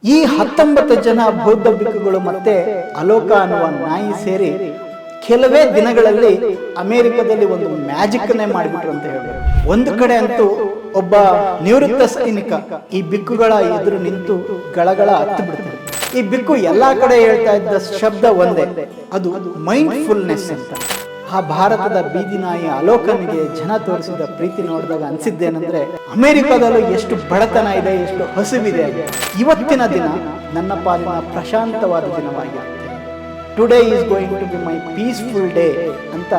ಈ 19 ಜನ ಬೌದ್ಧ ಭಿಕ್ಕುಗಳು ಮತ್ತೆ ಅಲೋಕ ಅನ್ನುವ ನಾಯಿ ಸೇರಿ ಕೆಲವೇ ದಿನಗಳಲ್ಲಿ ಅಮೆರಿಕದಲ್ಲಿ ಒಂದು ಮ್ಯಾಜಿಕ್ನೇ ಮಾಡಿಬಿಟ್ರು ಅಂತ ಹೇಳ್ಬೋದು. ಒಂದು ಕಡೆ ಅಂತೂ ಒಬ್ಬ ನಿವೃತ್ತ ಸೈನಿಕ ಈ ಬಿಕ್ಕುಗಳ ಎದುರು ನಿಂತು ಗಳಗಳ ಹತ್ತು ಬಿಡ್ತಾರೆ. ಈ ಬಿಕ್ಕು ಎಲ್ಲಾ ಕಡೆ ಹೇಳ್ತಾ ಇದ್ದ ಶಬ್ದ ಒಂದೇ, ಅದು ಮೈಂಡ್ಫುಲ್ನೆಸ್ ಅಂತ. ಆ ಭಾರತದ ಬೀದಿ ನಾಯಿ ಅಲೋಕನಿಗೆ ಜನ ತೋರಿಸಿದ ಪ್ರೀತಿ ನೋಡಿದಾಗ ಅನ್ಸಿದ್ದೇನೆಂದ್ರೆ, ಅಮೆರಿಕದಲ್ಲೂ ಎಷ್ಟು ಬಡತನ ಇದೆ, ಎಷ್ಟು ಹಸಿವಿದೆ. ಇವತ್ತಿನ ದಿನ ನನ್ನ ಪಾಲಿನ ಪ್ರಶಾಂತವಾದ ದಿನವಾಗಿರುತ್ತೆ. Today is going to be my peaceful day ಅಂತ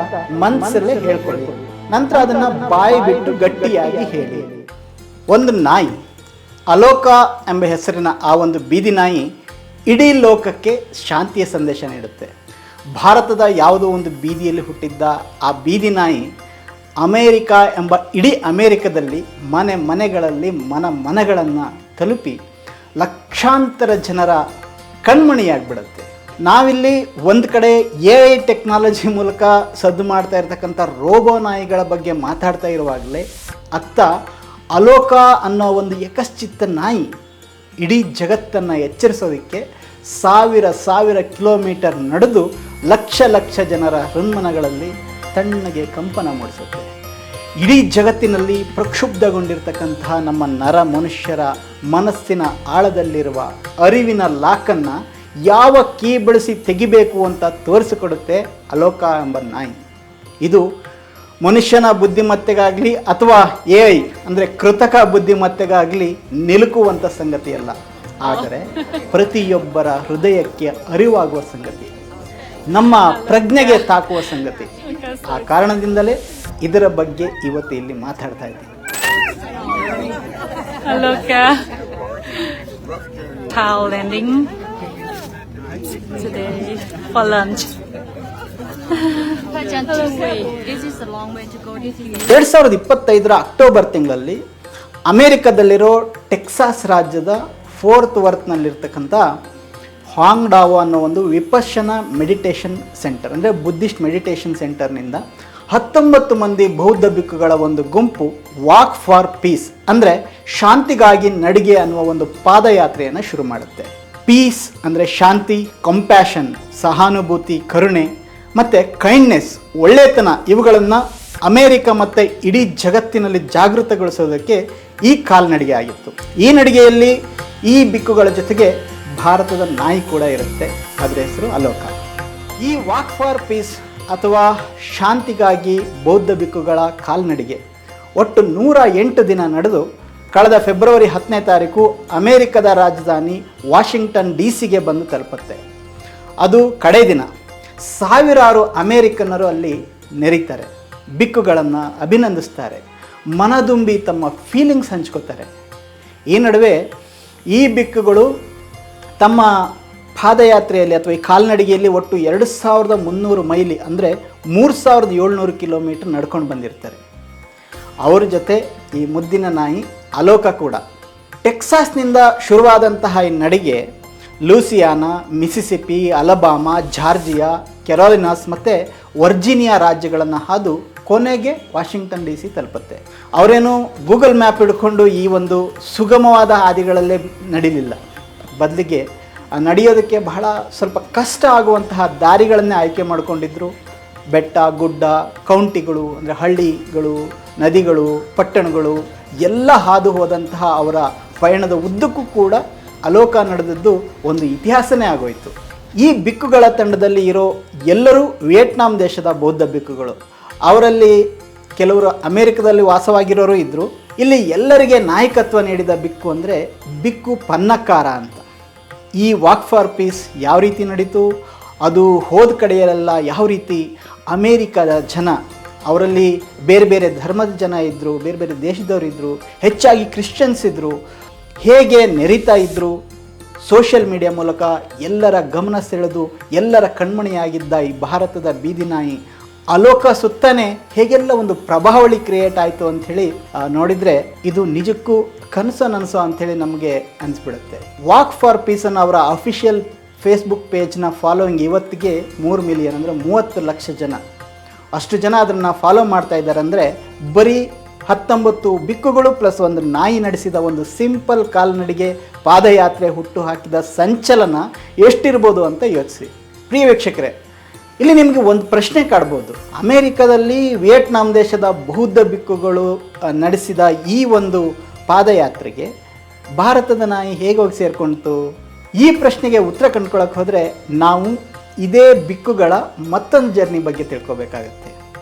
ಮನಸ್ಸಲ್ಲೇ ಹೇಳ್ಕೊಳ್ಳಿ. ನಂತರ ಅದನ್ನ ಬಾಯಿ ಬಿಟ್ಟು ಗಟ್ಟಿಯಾಗಿ ಹೇಳಿ. ಒಂದು ನಾಯಿ, ಅಲೋಕ ಎಂಬ ಹೆಸರಿನ ಆ ಒಂದು ಬೀದಿ ನಾಯಿ ಇಡೀ ಲೋಕಕ್ಕೆ ಶಾಂತಿಯ ಸಂದೇಶ ನೀಡುತ್ತೆ. ಭಾರತದ ಯಾವುದೋ ಒಂದು ಬೀದಿಯಲ್ಲಿ ಹುಟ್ಟಿದ್ದ ಆ ಬೀದಿ ನಾಯಿ ಅಮೇರಿಕ ಎಂಬ ಇಡೀ ಅಮೇರಿಕದಲ್ಲಿ ಮನೆಗಳಲ್ಲಿ ಮನಗಳನ್ನು ತಲುಪಿ ಲಕ್ಷಾಂತರ ಜನರ ಕಣ್ಮಣಿಯಾಗ್ಬಿಡುತ್ತೆ. ನಾವಿಲ್ಲಿ ಒಂದು ಕಡೆ AI ಟೆಕ್ನಾಲಜಿ ಮೂಲಕ ಸದ್ದು ಮಾಡ್ತಾ ಇರ್ತಕ್ಕಂಥ ರೋಬೋ ನಾಯಿಗಳ ಬಗ್ಗೆ ಮಾತಾಡ್ತಾ ಇರುವಾಗಲೇ ಅತ್ತ ಅಲೋಕ ಅನ್ನೋ ಒಂದು ಯಕಶ್ಚಿತ್ತ ನಾಯಿ ಇಡೀ ಜಗತ್ತನ್ನು ಎಚ್ಚರಿಸೋದಕ್ಕೆ ಸಾವಿರ ಕಿಲೋಮೀಟರ್ ನಡೆದು ಲಕ್ಷ ಜನರ ಹೃನ್ಮನಗಳಲ್ಲಿ ತಣ್ಣಗೆ ಕಂಪನ ಮೂಡಿಸುತ್ತೆ. ಇಡೀ ಜಗತ್ತಿನಲ್ಲಿ ಪ್ರಕ್ಷುಬ್ಧಗೊಂಡಿರ್ತಕ್ಕಂತಹ ನಮ್ಮ ಮನುಷ್ಯರ ಮನಸ್ಸಿನ ಆಳದಲ್ಲಿರುವ ಅರಿವಿನ ಲಾಕನ್ನು ಯಾವ ಕೀ ಬಳಸಿ ತೆಗಿಬೇಕು ಅಂತ ತೋರಿಸಿಕೊಡುತ್ತೆ ಅಲೋಕ ಎಂಬ ನಾಯಿ. ಇದು ಮನುಷ್ಯನ ಬುದ್ಧಿಮತ್ತೆಗಾಗಲಿ ಅಥವಾ AI ಅಂದರೆ ಕೃತಕ ಬುದ್ಧಿಮತ್ತೆಗಾಗಲಿ ನಿಲುಕುವಂಥ ಸಂಗತಿಯಲ್ಲ, ಆದರೆ ಪ್ರತಿಯೊಬ್ಬರ ಹೃದಯಕ್ಕೆ ಅರಿವಾಗುವ ಸಂಗತಿ, ನಮ್ಮ ಪ್ರಜ್ಞೆಗೆ ತಾಕುವ ಸಂಗತಿ. ಆ ಕಾರಣದಿಂದಲೇ ಇದರ ಬಗ್ಗೆ ಇವತ್ತು ಇಲ್ಲಿ ಮಾತಾಡ್ತಾ ಇದ್ದೀನಿ. Aloka Thao landing today for lunch. 2025 October ತಿಂಗಳಲ್ಲಿ ಅಮೆರಿಕದಲ್ಲಿರೋ ಟೆಕ್ಸಾಸ್ ರಾಜ್ಯದ ಫೋರ್ತ್ ವರ್ತ್ನಲ್ಲಿರ್ತಕ್ಕಂಥ ಹಾಂಗ್ ಡಾವೋ ಅನ್ನೋ ಒಂದು ವಿಪಶ್ಯನ ಮೆಡಿಟೇಷನ್ ಸೆಂಟರ್, ಅಂದರೆ ಬುದ್ಧಿಸ್ಟ್ ಮೆಡಿಟೇಷನ್ ಸೆಂಟರ್ನಿಂದ 19 ಮಂದಿ ಬೌದ್ಧ ಭಿಕ್ಕುಗಳ ಒಂದು ಗುಂಪು ವಾಕ್ ಫಾರ್ ಪೀಸ್ ಅಂದರೆ ಶಾಂತಿಗಾಗಿ ನಡಿಗೆ ಅನ್ನುವ ಒಂದು ಪಾದಯಾತ್ರೆಯನ್ನು ಶುರು ಮಾಡುತ್ತೆ. ಪೀಸ್ ಅಂದರೆ ಶಾಂತಿ, ಕಂಪ್ಯಾಷನ್ ಸಹಾನುಭೂತಿ, ಕರುಣೆ ಮತ್ತು ಕೈಂಡ್ನೆಸ್ ಒಳ್ಳೆತನ, ಇವುಗಳನ್ನು ಅಮೇರಿಕ ಮತ್ತು ಇಡೀ ಜಗತ್ತಿನಲ್ಲಿ ಜಾಗೃತಗೊಳಿಸೋದಕ್ಕೆ ಈ ಕಾಲ್ನಡಿಗೆ ಆಗಿತ್ತು. ಈ ನಡಿಗೆಯಲ್ಲಿ ಈ ಬಿಕ್ಕುಗಳ ಜೊತೆಗೆ ಭಾರತದ ನಾಯಿ ಕೂಡ ಇರುತ್ತೆ, ಅದರ ಹೆಸರು ಅಲೋಕ. ಈ ವಾಕ್ ಫಾರ್ ಪೀಸ್ ಅಥವಾ ಶಾಂತಿಗಾಗಿ ಬೌದ್ಧ ಬಿಕ್ಕುಗಳ ಕಾಲ್ನಡಿಗೆ ಒಟ್ಟು 108 ದಿನ ನಡೆದು ಕಳೆದ ಫೆಬ್ರವರಿ 10ನೇ ತಾರೀಕು ಅಮೇರಿಕದ ರಾಜಧಾನಿ ವಾಷಿಂಗ್ಟನ್ DC ಬಂದು ತಲುಪುತ್ತೆ. ಅದು ಕಡೆ ದಿನ. ಸಾವಿರಾರು ಅಮೇರಿಕನ್ನರು ಅಲ್ಲಿ ನೆರೀತಾರೆ, ಬಿಕ್ಕುಗಳನ್ನು ಅಭಿನಂದಿಸ್ತಾರೆ, ಮನದುಂಬಿ ತಮ್ಮ ಫೀಲಿಂಗ್ಸ್ ಹಂಚ್ಕೋತಾರೆ. ಈ ನಡುವೆ ಈ ಬಿಕ್ಕುಗಳು ತಮ್ಮ ಪಾದಯಾತ್ರೆಯಲ್ಲಿ ಅಥವಾ ಈ ಕಾಲ್ನಡಿಗೆಯಲ್ಲಿ ಒಟ್ಟು 2300 ಮೈಲಿ ಅಂದರೆ 3700 ಕಿಲೋಮೀಟರ್ ನಡ್ಕೊಂಡು ಬಂದಿರ್ತಾರೆ. ಅವ್ರ ಜೊತೆ ಈ ಮುದ್ದಿನ ನಾಯಿ ಅಲೋಕ ಕೂಡ. ಟೆಕ್ಸಾಸ್ನಿಂದ ಶುರುವಾದಂತಹ ಈ ನಡಿಗೆ ಲೂಸಿಯಾನಾ, ಮಿಸಿಸಿಪಿ, ಅಲಬಾಮಾ, ಜಾರ್ಜಿಯಾ, ಕೆರೋಲಿನಾಸ್ ಮತ್ತು ವರ್ಜೀನಿಯಾ ರಾಜ್ಯಗಳನ್ನು ಹಾದು ಕೊನೆಗೆ ವಾಷಿಂಗ್ಟನ್ DC ತಲುಪುತ್ತೆ. ಅವರೇನು ಗೂಗಲ್ ಮ್ಯಾಪ್ ಹಿಡ್ಕೊಂಡು ಈ ಒಂದು ಸುಗಮವಾದ ಹಾದಿಗಳಲ್ಲೇ ನಡೀಲಿಲ್ಲ, ಬದಲಿಗೆ ನಡೆಯೋದಕ್ಕೆ ಬಹಳ ಸ್ವಲ್ಪ ಕಷ್ಟ ಆಗುವಂತಹ ದಾರಿಗಳನ್ನೇ ಆಯ್ಕೆ ಮಾಡಿಕೊಂಡಿದ್ದರು. ಬೆಟ್ಟ, ಗುಡ್ಡ, ಕೌಂಟಿಗಳು ಅಂದರೆ ಹಳ್ಳಿಗಳು, ನದಿಗಳು, ಪಟ್ಟಣಗಳು ಎಲ್ಲ ಹಾದು ಹೋದಂತಹ ಅವರ ಪಯಣದ ಉದ್ದಕ್ಕೂ ಕೂಡ ಅಲೋಕ ನಡೆದದ್ದು ಒಂದು ಇತಿಹಾಸನೇ ಆಗೋಯಿತು. ಈ ಬಿಕ್ಕುಗಳ ತಂಡದಲ್ಲಿ ಇರೋ ಎಲ್ಲರೂ ವಿಯೆಟ್ನಾಂ ದೇಶದ ಬೌದ್ಧ ಬಿಕ್ಕುಗಳು. ಅವರಲ್ಲಿ ಕೆಲವರು ಅಮೇರಿಕದಲ್ಲಿ ವಾಸವಾಗಿರೋರು ಇದ್ದರು. ಇಲ್ಲಿ ಎಲ್ಲರಿಗೆ ನಾಯಕತ್ವ ನೀಡಿದ ಬಿಕ್ಕು ಅಂದರೆ ಬಿಕ್ಕು ಪನ್ನಕ್ಕಾರ ಅಂತ. ಈ ವಾಕ್ ಫಾರ್ ಪೀಸ್ ಯಾವ ರೀತಿ ನಡೀತು, ಅದು ಹೋದ ಕಡೆಯಲ್ಲೆಲ್ಲ ಯಾವ ರೀತಿ ಅಮೇರಿಕದ ಜನ, ಅವರಲ್ಲಿ ಬೇರೆ ಬೇರೆ ಧರ್ಮದ ಜನ ಇದ್ದರು, ಬೇರೆ ಬೇರೆ ದೇಶದವರು ಇದ್ದರು, ಹೆಚ್ಚಾಗಿ ಕ್ರಿಶ್ಚಿಯನ್ಸ್ ಇದ್ದರು, ಹೇಗೆ ನೆರೀತಾ ಇದ್ದರು, ಸೋಷಿಯಲ್ ಮೀಡಿಯಾ ಮೂಲಕ ಎಲ್ಲರ ಗಮನ ಸೆಳೆದು ಎಲ್ಲರ ಕಣ್ಮಣಿಯಾಗಿದ್ದ ಈ ಭಾರತದ ಬೀದಿ ನಾಯಿ ಅಲೋಕ ಸುತ್ತನೇ ಹೇಗೆಲ್ಲ ಒಂದು ಪ್ರಭಾವಳಿ ಕ್ರಿಯೇಟ್ ಆಯಿತು ಅಂಥೇಳಿ ನೋಡಿದರೆ ಇದು ನಿಜಕ್ಕೂ ಕನಸು ನನಸು ಅಂಥೇಳಿ ನಮಗೆ ಅನಿಸ್ಬಿಡುತ್ತೆ. ವಾಕ್ ಫಾರ್ ಪೀಸನ್ನು ಅವರ ಅಫಿಷಿಯಲ್ ಫೇಸ್ಬುಕ್ ಪೇಜ್ನ ಫಾಲೋಯಿಂಗ್ ಇವತ್ತಿಗೆ 3 ಮಿಲಿಯನ್ ಅಂದರೆ 30 ಲಕ್ಷ ಜನ, ಅಷ್ಟು ಜನ ಅದನ್ನು ಫಾಲೋ ಮಾಡ್ತಾ ಇದ್ದಾರೆ. ಅಂದರೆ ಬರೀ 19 ಬಿಕ್ಕುಗಳು ಪ್ಲಸ್ ಒಂದು ನಾಯಿ ನಡೆಸಿದ ಒಂದು ಸಿಂಪಲ್ ಕಾಲ್ನಡಿಗೆ ಪಾದಯಾತ್ರೆ ಹುಟ್ಟು ಹಾಕಿದ ಸಂಚಲನ ಎಷ್ಟಿರ್ಬೋದು ಅಂತ ಯೋಚಿಸಿ. ಪ್ರಿಯ ವೀಕ್ಷಕರೇ, ಇಲ್ಲಿ ನಿಮಗೆ ಒಂದು ಪ್ರಶ್ನೆ ಕಾಡ್ಬೋದು. ಅಮೇರಿಕಾದಲ್ಲಿ ವಿಯೆಟ್ನಾಂ ದೇಶದ ಬೌದ್ಧ ಬಿಕ್ಕುಗಳು ನಡೆಸಿದ ಈ ಒಂದು ಪಾದಯಾತ್ರೆಗೆ ಭಾರತದ ನಾಯಿ ಹೇಗೆ ಹೋಗಿ ಸೇರ್ಕೊಂತು? ಈ ಪ್ರಶ್ನೆಗೆ ಉತ್ತರ ಕಂಡ್ಕೊಳ್ಳೋಕೆ ಹೋದರೆ ನಾವು ಇದೇ ಬಿಕ್ಕುಗಳ ಮತ್ತೊಂದು ಜರ್ನಿ ಬಗ್ಗೆ ತಿಳ್ಕೊಬೇಕಾಗತ್ತೆ.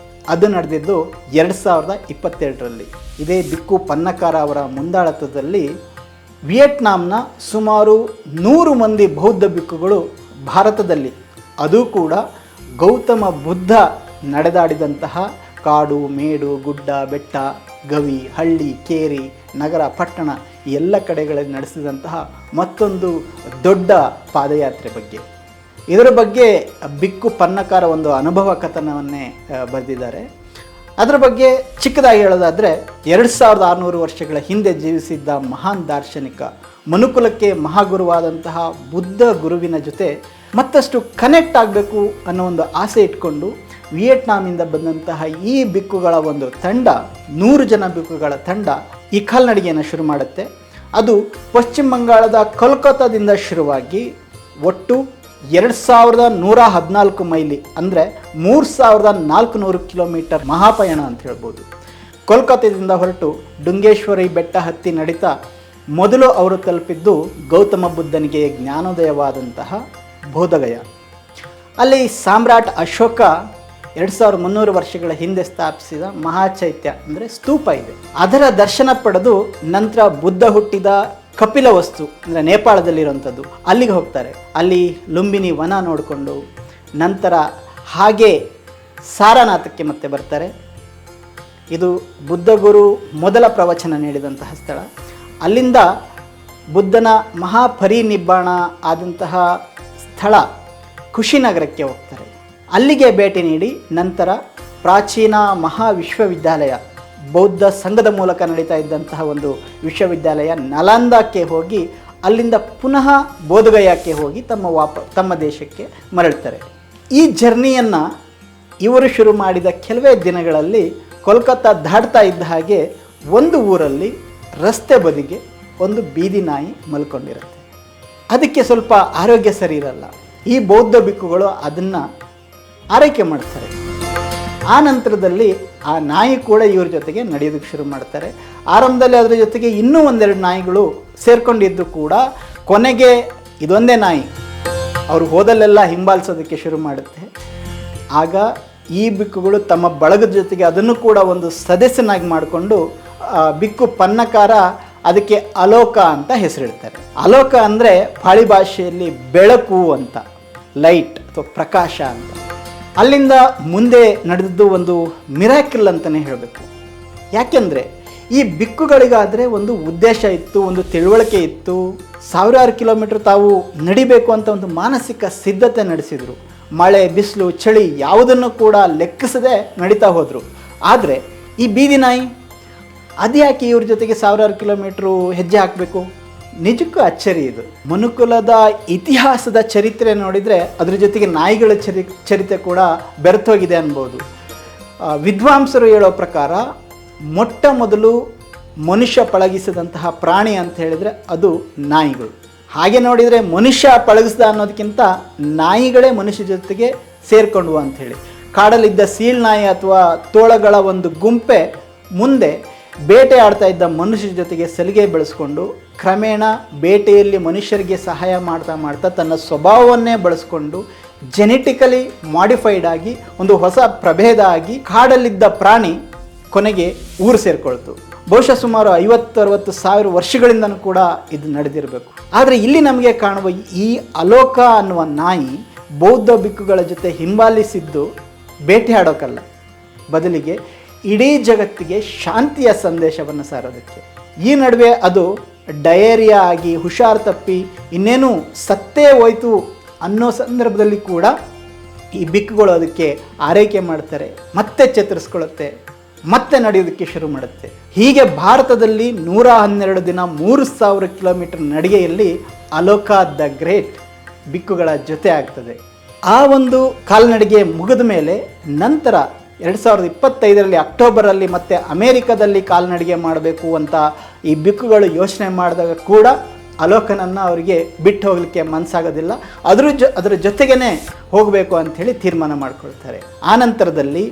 ಅದು ನಡೆದಿದ್ದು 2022ರಲ್ಲಿ. ಇದೇ ಬಿಕ್ಕು ಪನ್ನಕಾರ ಅವರ ಮುಂದಾಳತ್ವದಲ್ಲಿ ವಿಯೆಟ್ನಾಂನ ಸುಮಾರು 100 ಮಂದಿ ಬೌದ್ಧ ಬಿಕ್ಕುಗಳು ಭಾರತದಲ್ಲಿ, ಅದು ಕೂಡ ಗೌತಮ ಬುದ್ಧ ನಡೆದಾಡಿದಂತಹ ಕಾಡು, ಮೇಡು, ಗುಡ್ಡ, ಬೆಟ್ಟ, ಗವಿ, ಹಳ್ಳಿ, ಕೇರಿ, ನಗರ, ಪಟ್ಟಣ ಎಲ್ಲ ಕಡೆಗಳಲ್ಲಿ ನಡೆಸಿದಂತಹ ಮತ್ತೊಂದು ದೊಡ್ಡ ಪಾದಯಾತ್ರೆ ಬಗ್ಗೆ. ಇದರ ಬಗ್ಗೆ ಬಿಕ್ಕು ಪನ್ನಕಾರ ಒಂದು ಅನುಭವ ಕಥನವನ್ನೇ ಬರೆದಿದ್ದಾರೆ. ಅದರ ಬಗ್ಗೆ ಚಿಕ್ಕದಾಗಿ ಹೇಳೋದಾದರೆ 2600 ವರ್ಷಗಳ ಹಿಂದೆ ಜೀವಿಸಿದ್ದ ಮಹಾನ್ ದಾರ್ಶನಿಕ, ಮನುಕುಲಕ್ಕೆ ಮಹಾಗುರುವಾದಂತಹ ಬುದ್ಧ ಗುರುವಿನ ಜೊತೆ ಮತ್ತಷ್ಟು ಕನೆಕ್ಟ್ ಆಗಬೇಕು ಅನ್ನೋ ಒಂದು ಆಸೆ ಇಟ್ಕೊಂಡು ವಿಯೆಟ್ನಾಮಿಂದ ಬಂದಂತಹ ಈ ಬಿಕ್ಕುಗಳ ಒಂದು ತಂಡ, 100 ಜನ ಬಿಕ್ಕುಗಳ ತಂಡ ಈ ಕಾಲ್ನಡಿಗೆಯನ್ನು ಶುರು ಮಾಡುತ್ತೆ. ಅದು ಪಶ್ಚಿಮ ಬಂಗಾಳದ ಕೋಲ್ಕತ್ತಾದಿಂದ ಶುರುವಾಗಿ ಒಟ್ಟು 2114 ಮೈಲಿ ಅಂದರೆ 3400 ಕಿಲೋಮೀಟರ್ ಮಹಾಪಯಣ ಅಂತ ಹೇಳ್ಬೋದು. ಕೋಲ್ಕತ್ತಾದಿಂದ ಹೊರಟು ಡುಂಗೇಶ್ವರಿ ಬೆಟ್ಟ ಹತ್ತಿ ನಡೀತಾ ಮೊದಲು ಅವರು ತಲುಪಿದ್ದು ಗೌತಮ ಬುದ್ಧನಿಗೆ ಜ್ಞಾನೋದಯವಾದಂತಹ ಬೋಧಗಯ. ಅಲ್ಲಿ ಸಾಮ್ರಾಟ್ ಅಶೋಕ 2300 ವರ್ಷಗಳ ಹಿಂದೆ ಸ್ಥಾಪಿಸಿದ ಮಹಾಚೈತ್ಯ ಅಂದರೆ ಸ್ತೂಪ ಇದೆ. ಅದರ ದರ್ಶನ ಪಡೆದು ನಂತರ ಬುದ್ಧ ಹುಟ್ಟಿದ ಕಪಿಲವಸ್ತು ಅಂದರೆ ನೇಪಾಳದಲ್ಲಿರುವಂಥದ್ದು ಅಲ್ಲಿಗೆ ಹೋಗ್ತಾರೆ. ಅಲ್ಲಿ ಲುಂಬಿನಿ ವನ ನೋಡಿಕೊಂಡು ನಂತರ ಹಾಗೆ ಸಾರನಾಥಕ್ಕೆ ಮತ್ತೆ ಬರ್ತಾರೆ. ಇದು ಬುದ್ಧಗುರು ಮೊದಲ ಪ್ರವಚನ ನೀಡಿದಂತಹ ಸ್ಥಳ. ಅಲ್ಲಿಂದ ಬುದ್ಧನ ಮಹಾಪರಿನಿಬ್ಬಾಣ ಆದಂತಹ ಸ್ಥಳ ಕುಶಿನಗರಕ್ಕೆ ಹೋಗ್ತಾರೆ. ಅಲ್ಲಿಗೆ ಭೇಟಿ ನೀಡಿ ನಂತರ ಪ್ರಾಚೀನ ಮಹಾವಿಶ್ವವಿದ್ಯಾಲಯ, ಬೌದ್ಧ ಸಂಘದ ಮೂಲಕ ನಡೀತಾ ಇದ್ದಂತಹ ಒಂದು ವಿಶ್ವವಿದ್ಯಾಲಯ ನಲಂದಾಕ್ಕೆ ಹೋಗಿ ಅಲ್ಲಿಂದ ಪುನಃ ಬೋಧಗಯಾಕ್ಕೆ ಹೋಗಿ ತಮ್ಮ ದೇಶಕ್ಕೆ ಮರಳ್ತಾರೆ. ಈ ಜರ್ನಿಯನ್ನು ಇವರು ಶುರು ಮಾಡಿದ ಕೆಲವೇ ದಿನಗಳಲ್ಲಿ ಕೋಲ್ಕತ್ತಾ ದಾಟ್ತಾ ಇದ್ದ ಹಾಗೆ ಒಂದು ಊರಲ್ಲಿ ರಸ್ತೆ ಬದಿಗೆ ಒಂದು ಬೀದಿ ನಾಯಿ ಮಲ್ಕೊಂಡಿರುತ್ತೆ. ಅದಕ್ಕೆ ಸ್ವಲ್ಪ ಆರೋಗ್ಯ ಸರಿ ಇರಲ್ಲ. ಈ ಬೌದ್ಧ ಬಿಕ್ಕುಗಳು ಅದನ್ನು ಆರೈಕೆ ಮಾಡ್ತಾರೆ. ಆ ನಂತರದಲ್ಲಿ ಆ ನಾಯಿ ಕೂಡ ಇವ್ರ ಜೊತೆಗೆ ನಡೆಯೋದಕ್ಕೆ ಶುರು ಮಾಡ್ತಾರೆ. ಆರಂಭದಲ್ಲಿ ಅದರ ಜೊತೆಗೆ ಇನ್ನೂ 1-2 ನಾಯಿಗಳು ಸೇರ್ಕೊಂಡಿದ್ದು ಕೂಡ ಕೊನೆಗೆ ಇದೊಂದೇ ನಾಯಿ ಅವರು ಹೋದಲ್ಲೆಲ್ಲ ಹಿಂಬಾಲಿಸೋದಕ್ಕೆ ಶುರು ಮಾಡುತ್ತೆ. ಆಗ ಈ ಬಿಕ್ಕುಗಳು ತಮ್ಮ ಬಳಗದ ಜೊತೆಗೆ ಅದನ್ನು ಕೂಡ ಒಂದು ಸದಸ್ಯನಾಗಿ ಮಾಡಿಕೊಂಡು ಬಿಕ್ಕು ಪನ್ನಕಾರ ಅದಕ್ಕೆ ಅಲೋಕ ಅಂತ ಹೆಸರಿಡ್ತಾರೆ. ಅಲೋಕ ಅಂದರೆ ಪಾಳಿ ಭಾಷೆಯಲ್ಲಿ ಬೆಳಕು ಅಂತ, ಲೈಟ್ ಅಥವಾ ಪ್ರಕಾಶ ಅಂತ. ಅಲ್ಲಿಂದ ಮುಂದೆ ನಡೆದದ್ದು ಒಂದು ಮಿರಾಕಲ್ ಅಂತಲೇ ಹೇಳಬೇಕು. ಯಾಕೆಂದರೆ ಈ ಬಿಕ್ಕುಗಳಿಗಾದರೆ ಒಂದು ಉದ್ದೇಶ ಇತ್ತು, ಒಂದು ತಿಳುವಳಿಕೆ ಇತ್ತು. 1000 ಕಿಲೋಮೀಟರ್ ತಾವು ನಡಿಬೇಕು ಅಂತ ಒಂದು ಮಾನಸಿಕ ಸಿದ್ಧತೆ ನಡೆಸಿದರು. ಮಳೆ, ಬಿಸಿಲು, ಚಳಿ ಯಾವುದನ್ನು ಕೂಡ ಲೆಕ್ಕಿಸದೆ ನಡೀತಾ ಹೋದರು. ಆದರೆ ಈ ಬೀದಿ ನಾಯಿ ಅದ್ಯಾಕೆ ಇವ್ರ ಜೊತೆಗೆ 1000 ಕಿಲೋಮೀಟ್ರು ಹೆಜ್ಜೆ ಹಾಕಬೇಕು? ನಿಜಕ್ಕೂ ಅಚ್ಚರಿ ಇದು. ಮನುಕುಲದ ಇತಿಹಾಸದ ಚರಿತ್ರೆ ನೋಡಿದರೆ ಅದರ ಜೊತೆಗೆ ನಾಯಿಗಳ ಚರಿತ್ರೆ ಕೂಡ ಬೆರೆತೋಗಿದೆ ಅನ್ಬೋದು. ವಿದ್ವಾಂಸರು ಹೇಳೋ ಪ್ರಕಾರ ಮೊಟ್ಟ ಮೊದಲು ಮನುಷ್ಯ ಪಳಗಿಸಿದಂತಹ ಪ್ರಾಣಿ ಅಂತ ಹೇಳಿದರೆ ಅದು ನಾಯಿಗಳು. ಹಾಗೆ ನೋಡಿದರೆ ಮನುಷ್ಯ ಪಳಗಿಸ್ದ ಅನ್ನೋದಕ್ಕಿಂತ ನಾಯಿಗಳೇ ಮನುಷ್ಯ ಜೊತೆಗೆ ಸೇರಿಕೊಂಡ್ವು ಅಂಥೇಳಿ. ಕಾಡಲ್ಲಿದ್ದ ಸೀಳ್ ನಾಯಿ ಅಥವಾ ತೋಳಗಳ ಒಂದು ಗುಂಪೆ ಮುಂದೆ ಬೇಟೆ ಆಡ್ತಾ ಇದ್ದ ಮನುಷ್ಯರ ಜೊತೆಗೆ ಸಲಿಗೆ ಬೆಳೆಸ್ಕೊಂಡು ಕ್ರಮೇಣ ಬೇಟೆಯಲ್ಲಿ ಮನುಷ್ಯರಿಗೆ ಸಹಾಯ ಮಾಡ್ತಾ ತನ್ನ ಸ್ವಭಾವವನ್ನೇ ಬಳಸ್ಕೊಂಡು ಜೆನೆಟಿಕಲಿ ಮಾಡಿಫೈಡ್ ಆಗಿ ಒಂದು ಹೊಸ ಪ್ರಭೇದ ಆಗಿ ಕಾಡಲ್ಲಿದ್ದ ಪ್ರಾಣಿ ಕೊನೆಗೆ ಊರು ಸೇರಿಕೊಳ್ತು. ಬಹುಶಃ ಸುಮಾರು 50-60 ಸಾವಿರ ವರ್ಷಗಳಿಂದನೂ ಕೂಡ ಇದು ನಡೆದಿರಬೇಕು. ಆದರೆ ಇಲ್ಲಿ ನಮಗೆ ಕಾಣುವ ಈ ಅಲೋಕ ಅನ್ನುವ ನಾಯಿ ಬೌದ್ಧ ಬಿಕ್ಕುಗಳ ಜೊತೆ ಹಿಂಬಾಲಿಸಿದ್ದು ಬೇಟೆ ಆಡೋಕ್ಕಲ್ಲ, ಬದಲಿಗೆ ಇಡೀ ಜಗತ್ತಿಗೆ ಶಾಂತಿಯ ಸಂದೇಶವನ್ನು ಸಾರೋದಕ್ಕೆ. ಈ ನಡುವೆ ಅದು ಡಯೇರಿಯಾ ಆಗಿ ಹುಷಾರು ತಪ್ಪಿ ಇನ್ನೇನು ಸತ್ತೇ ಹೋಯ್ತು ಅನ್ನೋ ಸಂದರ್ಭದಲ್ಲಿ ಕೂಡ ಈ ಬಿಕ್ಕುಗಳು ಅದಕ್ಕೆ ಆರೈಕೆ ಮಾಡ್ತಾರೆ, ಮತ್ತೆ ಚೇತರಿಸ್ಕೊಳ್ಳುತ್ತೆ, ಮತ್ತೆ ನಡೆಯೋದಕ್ಕೆ ಶುರು ಮಾಡುತ್ತೆ. ಹೀಗೆ ಭಾರತದಲ್ಲಿ 112 ದಿನ 3000 ಕಿಲೋಮೀಟರ್ ನಡಿಗೆಯಲ್ಲಿ ಅಲೋಕ ದ ಗ್ರೇಟ್ ಬಿಕ್ಕುಗಳ ಜೊತೆ ಆಗ್ತದೆ. ಆ ಒಂದು ಕಾಲ್ನಡಿಗೆ ಮುಗಿದ ಮೇಲೆ ನಂತರ 2025ರಲ್ಲಿ ಅಕ್ಟೋಬರಲ್ಲಿ ಮತ್ತೆ ಅಮೇರಿಕಾದಲ್ಲಿ ಕಾಲ್ನಡಿಗೆ ಮಾಡಬೇಕು ಅಂತ ಈ ಬಿಕ್ಕುಗಳು ಯೋಚನೆ ಮಾಡಿದಾಗ ಕೂಡ ಅಲೋಕನನ್ನು ಅವರಿಗೆ ಬಿಟ್ಟು ಹೋಗಲಿಕ್ಕೆ ಮನಸ್ಸಾಗೋದಿಲ್ಲ. ಅದರ ಜೊತೆಗೇ ಹೋಗಬೇಕು ಅಂಥೇಳಿ ತೀರ್ಮಾನ ಮಾಡ್ಕೊಳ್ತಾರೆ. ಆನಂತರದಲ್ಲಿ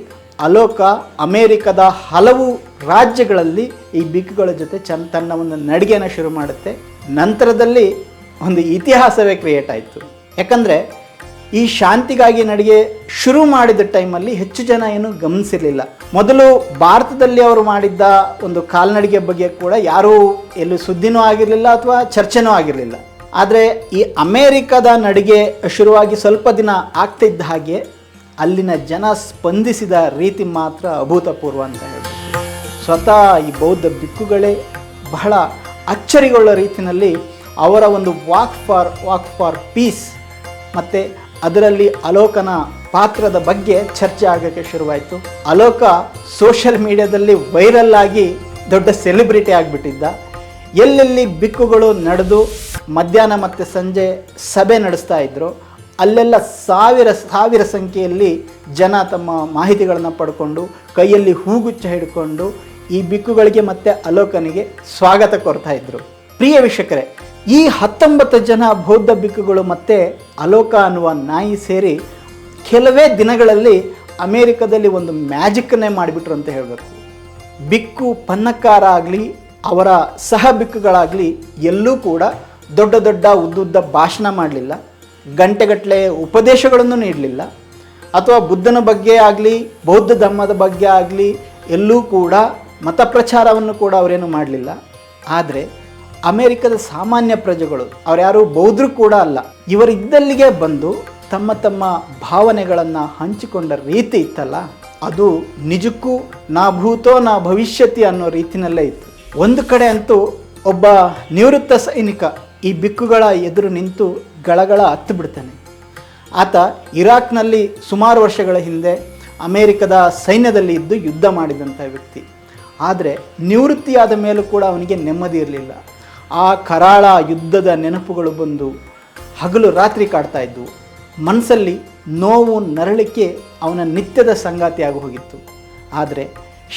ಅಲೋಕ ಅಮೇರಿಕದ ಹಲವು ರಾಜ್ಯಗಳಲ್ಲಿ ಈ ಬಿಕ್ಕುಗಳ ಜೊತೆ ತನ್ನ ಒಂದು ನಡಿಗೆಯನ್ನು ಶುರು ಮಾಡುತ್ತೆ. ನಂತರದಲ್ಲಿ ಒಂದು ಇತಿಹಾಸವೇ ಕ್ರಿಯೇಟ್ ಆಯಿತು. ಯಾಕಂದರೆ ಈ ಶಾಂತಿಗಾಗಿ ನಡಿಗೆ ಶುರು ಮಾಡಿದ ಟೈಮಲ್ಲಿ ಹೆಚ್ಚು ಜನ ಏನು ಗಮನಿಸಿರಲಿಲ್ಲ. ಮೊದಲು ಭಾರತದಲ್ಲಿ ಅವರು ಮಾಡಿದ್ದ ಒಂದು ಕಾಲ್ನಡಿಗೆ ಬಗ್ಗೆ ಕೂಡ ಯಾರೂ ಎಲ್ಲೂ ಸುದ್ದಿನೂ ಆಗಿರಲಿಲ್ಲ ಅಥವಾ ಚರ್ಚೆನೂ ಆಗಿರಲಿಲ್ಲ. ಆದರೆ ಈ ಅಮೇರಿಕದ ನಡಿಗೆ ಶುರುವಾಗಿ ಸ್ವಲ್ಪ ದಿನ ಆಗ್ತಿದ್ದ ಹಾಗೆ ಅಲ್ಲಿನ ಜನ ಸ್ಪಂದಿಸಿದ ರೀತಿ ಮಾತ್ರ ಅಭೂತಪೂರ್ವ ಅಂತ ಹೇಳ್ಬೋದು. ಸ್ವತಃ ಈ ಬೌದ್ಧ ಬಿಕ್ಕುಗಳೇ ಬಹಳ ಅಚ್ಚರಿಗೊಳ್ಳ ರೀತಿಯಲ್ಲಿ ಅವರ ಒಂದು ವಾಕ್ ಫಾರ್ ಪೀಸ್ ಮತ್ತು ಅದರಲ್ಲಿ ಅಲೋಕನ ಪಾತ್ರದ ಬಗ್ಗೆ ಚರ್ಚೆ ಆಗೋಕ್ಕೆ ಶುರುವಾಯಿತು. ಅಲೋಕ ಸೋಷಿಯಲ್ ಮೀಡಿಯಾದಲ್ಲಿ ವೈರಲ್ ಆಗಿ ದೊಡ್ಡ ಸೆಲೆಬ್ರಿಟಿ ಆಗಿಬಿಟ್ಟಿದ್ದ. ಎಲ್ಲೆಲ್ಲಿ ಬಿಕ್ಕುಗಳು ನಡೆದು ಮಧ್ಯಾಹ್ನ ಮತ್ತು ಸಂಜೆ ಸಭೆ ನಡೆಸ್ತಾ ಇದ್ದರು ಅಲ್ಲೆಲ್ಲ ಸಾವಿರ ಸಂಖ್ಯೆಯಲ್ಲಿ ಜನ ತಮ್ಮ ಮಾಹಿತಿಗಳನ್ನು ಪಡ್ಕೊಂಡು ಕೈಯಲ್ಲಿ ಹೂಗುಚ್ಚ ಹಿಡ್ಕೊಂಡು ಈ ಬಿಕ್ಕುಗಳಿಗೆ ಮತ್ತು ಅಲೋಕನಿಗೆ ಸ್ವಾಗತ ಕೊಡ್ತಾ ಇದ್ದರು. ಪ್ರಿಯ ವೀಕ್ಷಕರೇ, ಈ 19 ಜನ ಬೌದ್ಧ ಬಿಕ್ಕುಗಳು ಮತ್ತು ಅಲೋಕ ಅನ್ನುವ ನಾಯಿ ಸೇರಿ ಕೆಲವೇ ದಿನಗಳಲ್ಲಿ ಅಮೇರಿಕದಲ್ಲಿ ಒಂದು ಮ್ಯಾಜಿಕ್ಕನ್ನೇ ಮಾಡಿಬಿಟ್ರು ಅಂತ ಹೇಳಬೇಕು. ಬಿಕ್ಕು ಪನ್ನಕಾರ ಆಗಲಿ ಅವರ ಸಹ ಬಿಕ್ಕುಗಳಾಗಲಿ ಎಲ್ಲೂ ಕೂಡ ದೊಡ್ಡ ಉದ್ದುದ್ದ ಭಾಷಣ ಮಾಡಲಿಲ್ಲ, ಗಂಟೆಗಟ್ಟಲೆ ಉಪದೇಶಗಳನ್ನು ನೀಡಲಿಲ್ಲ, ಅಥವಾ ಬುದ್ಧನ ಬಗ್ಗೆ ಆಗಲಿ ಬೌದ್ಧ ಧರ್ಮದ ಬಗ್ಗೆ ಆಗಲಿ ಎಲ್ಲೂ ಕೂಡ ಮತ ಪ್ರಚಾರವನ್ನು ಕೂಡ ಅವರೇನು ಮಾಡಲಿಲ್ಲ. ಆದರೆ ಅಮೇರಿಕದ ಸಾಮಾನ್ಯ ಪ್ರಜೆಗಳು, ಅವ್ರ್ಯಾರು ಬೌದ್ಧರು ಕೂಡ ಅಲ್ಲ, ಇವರಿದ್ದಲ್ಲಿಗೆ ಬಂದು ತಮ್ಮ ಭಾವನೆಗಳನ್ನು ಹಂಚಿಕೊಂಡ ರೀತಿ ಇತ್ತಲ್ಲ, ಅದು ನಿಜಕ್ಕೂ ನಾ ಭೂತೋ ನಾ ಭವಿಷ್ಯತಿ ಅನ್ನೋ ರೀತಿಯಲ್ಲೇ ಇತ್ತು. ಒಂದು ಕಡೆ ಅಂತೂ ಒಬ್ಬ ನಿವೃತ್ತ ಸೈನಿಕ ಈ ಬಿಕ್ಕುಗಳ ಎದುರು ನಿಂತು ಗಳಗಳ ಹತ್ತು ಬಿಡ್ತಾನೆ. ಆತ ಇರಾಕ್ನಲ್ಲಿ ಸುಮಾರು ವರ್ಷಗಳ ಹಿಂದೆ ಅಮೇರಿಕದ ಸೈನ್ಯದಲ್ಲಿ ಇದ್ದು ಯುದ್ಧ ಮಾಡಿದಂಥ ವ್ಯಕ್ತಿ. ಆದರೆ ನಿವೃತ್ತಿಯಾದ ಮೇಲೂ ಕೂಡ ಅವನಿಗೆ ನೆಮ್ಮದಿ ಇರಲಿಲ್ಲ. ಆ ಕರಾಳ ಯುದ್ಧದ ನೆನಪುಗಳು ಬಂದು ಹಗಲು ರಾತ್ರಿ ಕಾಡ್ತಾ ಇದ್ದವು. ಮನಸ್ಸಲ್ಲಿ ನೋವು ನರಳಿಕೆ ಅವನ ನಿತ್ಯದ ಸಂಗಾತಿಯಾಗಿ ಹೋಗಿತ್ತು. ಆದರೆ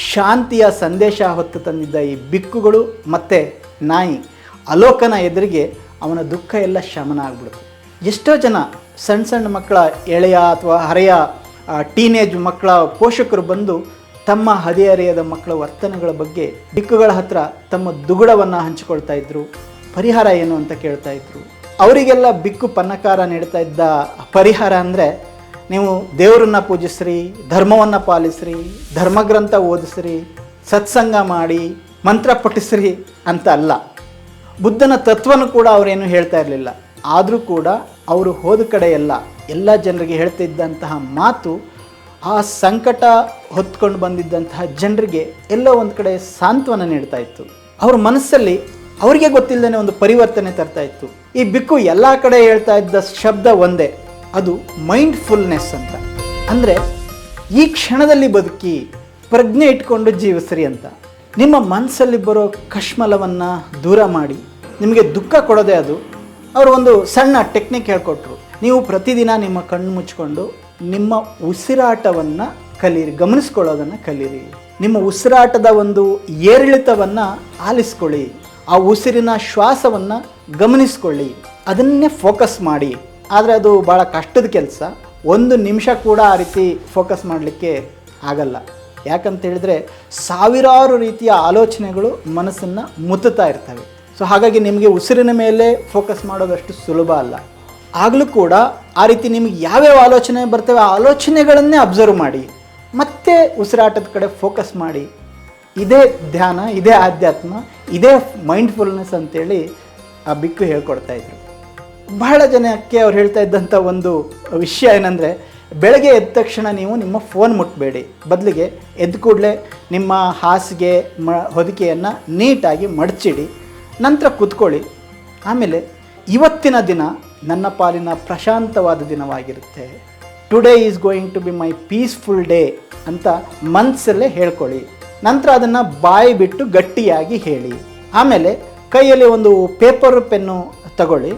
ಶಾಂತಿಯ ಸಂದೇಶ ಹೊತ್ತು ತಂದಿದ್ದ ಈ ಬಿಕ್ಕುಗಳು ಮತ್ತು ನಾಯಿ ಅಲೋಕನ ಎದುರಿಗೆ ಅವನ ದುಃಖ ಎಲ್ಲ ಶಮನ ಆಗ್ಬಿಡ್ತು. ಎಷ್ಟೋ ಜನ ಸಣ್ಣ ಮಕ್ಕಳ ಎಳೆಯ ಅಥವಾ ಹರೆಯ ಟೀನೇಜ್ ಮಕ್ಕಳ ಪೋಷಕರು ಬಂದು ತಮ್ಮ ಹದಿಹರೆಯದ ಮಕ್ಕಳ ವರ್ತನೆಗಳ ಬಗ್ಗೆ ಬಿಕ್ಕುಗಳ ಹತ್ರ ತಮ್ಮ ದುಗುಡವನ್ನು ಹಂಚಿಕೊಳ್ತಾ ಇದ್ರು. ಪರಿಹಾರ ಏನು ಅಂತ ಕೇಳ್ತಾ ಇದ್ರು. ಅವರಿಗೆಲ್ಲ ಬಿಕ್ಕು ಪನ್ನಕಾರ ನೀಡ್ತಾ ಇದ್ದ ಪರಿಹಾರ ಅಂದರೆ, ನೀವು ದೇವರನ್ನ ಪೂಜಿಸ್ರಿ, ಧರ್ಮವನ್ನು ಪಾಲಿಸ್ರಿ, ಧರ್ಮಗ್ರಂಥ ಓದಿಸ್ರಿ, ಸತ್ಸಂಗ ಮಾಡಿ, ಮಂತ್ರ ಪಠಿಸ್ರಿ ಅಂತ ಅಲ್ಲ. ಬುದ್ಧನ ತತ್ವನೂ ಕೂಡ ಅವರೇನು ಹೇಳ್ತಾ ಇರಲಿಲ್ಲ. ಆದರೂ ಕೂಡ ಅವರು ಹೋದ ಕಡೆ ಎಲ್ಲ ಜನರಿಗೆ ಹೇಳ್ತಾ ಇದ್ದಂತಹ ಮಾತು ಆ ಸಂಕಟ ಹೊತ್ಕೊಂಡು ಬಂದಿದ್ದಂತಹ ಜನರಿಗೆ ಎಲ್ಲೋ ಒಂದು ಕಡೆ ಸಾಂತ್ವನ ನೀಡ್ತಾ ಇತ್ತು. ಅವ್ರ ಮನಸ್ಸಲ್ಲಿ ಅವರಿಗೆ ಗೊತ್ತಿಲ್ಲದೇ ಒಂದು ಪರಿವರ್ತನೆ ತರ್ತಾ ಇತ್ತು. ಈ ಬಿಕ್ಕು ಎಲ್ಲ ಕಡೆ ಹೇಳ್ತಾ ಇದ್ದ ಶಬ್ದ ಒಂದೇ, ಅದು ಮೈಂಡ್ಫುಲ್ನೆಸ್ ಅಂತ. ಅಂದರೆ ಈ ಕ್ಷಣದಲ್ಲಿ ಬದುಕಿ ಪ್ರಜ್ಞೆ ಇಟ್ಕೊಂಡು ಜೀವಿಸ್ರಿ ಅಂತ. ನಿಮ್ಮ ಮನಸ್ಸಲ್ಲಿ ಬರೋ ಕಶ್ಮಲವನ್ನು ದೂರ ಮಾಡಿ ನಿಮಗೆ ದುಃಖ ಕೊಡೋದೇ ಅದು. ಅವರು ಒಂದು ಸಣ್ಣ ಟೆಕ್ನಿಕ್ ಹೇಳ್ಕೊಟ್ರು. ನೀವು ಪ್ರತಿದಿನ ನಿಮ್ಮ ಕಣ್ಣು ಮುಚ್ಕೊಂಡು ನಿಮ್ಮ ಉಸಿರಾಟವನ್ನು ಕಲೀರಿ, ಗಮನಿಸ್ಕೊಳ್ಳೋದನ್ನು ಕಲೀರಿ. ನಿಮ್ಮ ಉಸಿರಾಟದ ಒಂದು ಏರಿಳಿತವನ್ನು ಆಲಿಸ್ಕೊಳ್ಳಿ, ಆ ಉಸಿರಿನ ಶ್ವಾಸವನ್ನು ಗಮನಿಸ್ಕೊಳ್ಳಿ, ಅದನ್ನೇ ಫೋಕಸ್ ಮಾಡಿ. ಆದರೆ ಅದು ಭಾಳ ಕಷ್ಟದ ಕೆಲಸ. 1 ನಿಮಿಷ ಕೂಡ ಆ ರೀತಿ ಫೋಕಸ್ ಮಾಡಲಿಕ್ಕೆ ಆಗಲ್ಲ. ಯಾಕಂತ ಹೇಳಿದ್ರೆ ಸಾವಿರಾರು ರೀತಿಯ ಆಲೋಚನೆಗಳು ಮನಸ್ಸನ್ನು ಮುತ್ತುತ್ತಾ ಇರ್ತವೆ. ಸೊ ಹಾಗಾಗಿ ನಿಮಗೆ ಉಸಿರಿನ ಮೇಲೆ ಫೋಕಸ್ ಮಾಡೋದಷ್ಟು ಸುಲಭ ಅಲ್ಲ. ಆಗಲೂ ಕೂಡ ಆ ರೀತಿ ನಿಮಗೆ ಯಾವ್ಯಾವ ಆಲೋಚನೆ ಬರ್ತವೆ ಆ ಆಲೋಚನೆಗಳನ್ನೇ ಅಬ್ಸರ್ವ್ ಮಾಡಿ, ಮತ್ತೆ ಉಸಿರಾಟದ ಕಡೆ ಫೋಕಸ್ ಮಾಡಿ. ಇದೇ ಧ್ಯಾನ, ಇದೇ ಆಧ್ಯಾತ್ಮ, ಇದೇ ಮೈಂಡ್ಫುಲ್ನೆಸ್ ಅಂತೇಳಿ ಆ ಬಿಕ್ಕು ಹೇಳ್ಕೊಡ್ತಾ ಇದ್ರು. ಬಹಳ ಜನಕ್ಕೆ ಅವ್ರು ಹೇಳ್ತಾ ಇದ್ದಂಥ ಒಂದು ವಿಷಯ ಏನಂದರೆ, ಬೆಳಗ್ಗೆ ಎದ್ದ ತಕ್ಷಣ ನೀವು ನಿಮ್ಮ ಫೋನ್ ಮುಟ್ಟಬೇಡಿ, ಬದಲಿಗೆ ಎದ್ದ ಕೂಡಲೇ ನಿಮ್ಮ ಹಾಸಿಗೆ ಹೊದಿಕೆಯನ್ನು ನೀಟಾಗಿ ಮಡಚಿಡಿ, ನಂತರ ಕೂತ್ಕೊಳ್ಳಿ. ಆಮೇಲೆ ಇವತ್ತಿನ ದಿನ ನನ್ನ ಪಾಲಿನ ಪ್ರಶಾಂತವಾದ ದಿನವಾಗಿರುತ್ತೆ, today is going to be my peaceful day ಅಂತ ಮನಸ್ಸಲ್ಲೇ ಹೇಳ್ಕೊಳ್ಳಿ. ನಂತರ ಅದನ್ನು ಬಾಯಿ ಬಿಟ್ಟು ಗಟ್ಟಿಯಾಗಿ ಹೇಳಿ. ಆಮೇಲೆ ಕೈಯಲ್ಲಿ ಒಂದು ಪೇಪರು ಪೆನ್ನು ತಗೊಳ್ಳಿ.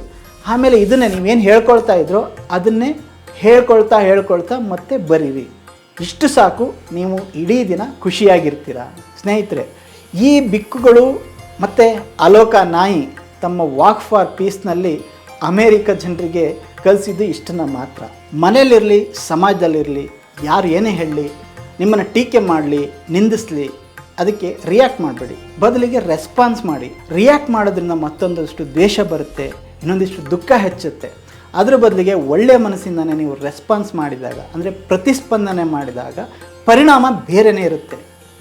ಆಮೇಲೆ ಇದನ್ನೇ ನೀವೇನು ಹೇಳ್ಕೊಳ್ತಾ ಇದ್ರೋ ಅದನ್ನೇ ಹೇಳ್ಕೊಳ್ತಾ ಮತ್ತೆ ಬರೀರಿ. ಇಷ್ಟು ಸಾಕು, ನೀವು ಇಡೀ ದಿನ ಖುಷಿಯಾಗಿರ್ತೀರ. ಸ್ನೇಹಿತರೆ, ಈ ಬಿಕ್ಕುಗಳು ಮತ್ತು ಅಲೋಕ ನಾಯಿ ತಮ್ಮ ವಾಕ್ ಫಾರ್ ಪೀಸ್ನಲ್ಲಿ ಅಮೇರಿಕ ಜನರಿಗೆ ಕಲಿಸಿದ್ದು ಇಷ್ಟನ್ನು ಮಾತ್ರ. ಮನೆಯಲ್ಲಿರಲಿ, ಸಮಾಜದಲ್ಲಿರಲಿ, ಯಾರು ಏನೇ ಹೇಳಲಿ, ನಿಮ್ಮನ್ನು ಟೀಕೆ ಮಾಡಲಿ, ನಿಂದಿಸಲಿ, ಅದಕ್ಕೆ ರಿಯಾಕ್ಟ್ ಮಾಡಬೇಡಿ. ಬದಲಿಗೆ ರೆಸ್ಪಾನ್ಸ್ ಮಾಡಿ. ರಿಯಾಕ್ಟ್ ಮಾಡೋದ್ರಿಂದ ಮತ್ತೊಂದಷ್ಟು ದ್ವೇಷ ಬರುತ್ತೆ, ಇನ್ನೊಂದಿಷ್ಟು ದುಃಖ ಹೆಚ್ಚುತ್ತೆ. ಅದರ ಬದಲಿಗೆ ಒಳ್ಳೆಯ ಮನಸ್ಸಿಂದನೇ ನೀವು ರೆಸ್ಪಾನ್ಸ್ ಮಾಡಿದಾಗ, ಅಂದರೆ ಪ್ರತಿಸ್ಪಂದನೆ ಮಾಡಿದಾಗ ಪರಿಣಾಮ ಬೇರೆಯೇ ಇರುತ್ತೆ.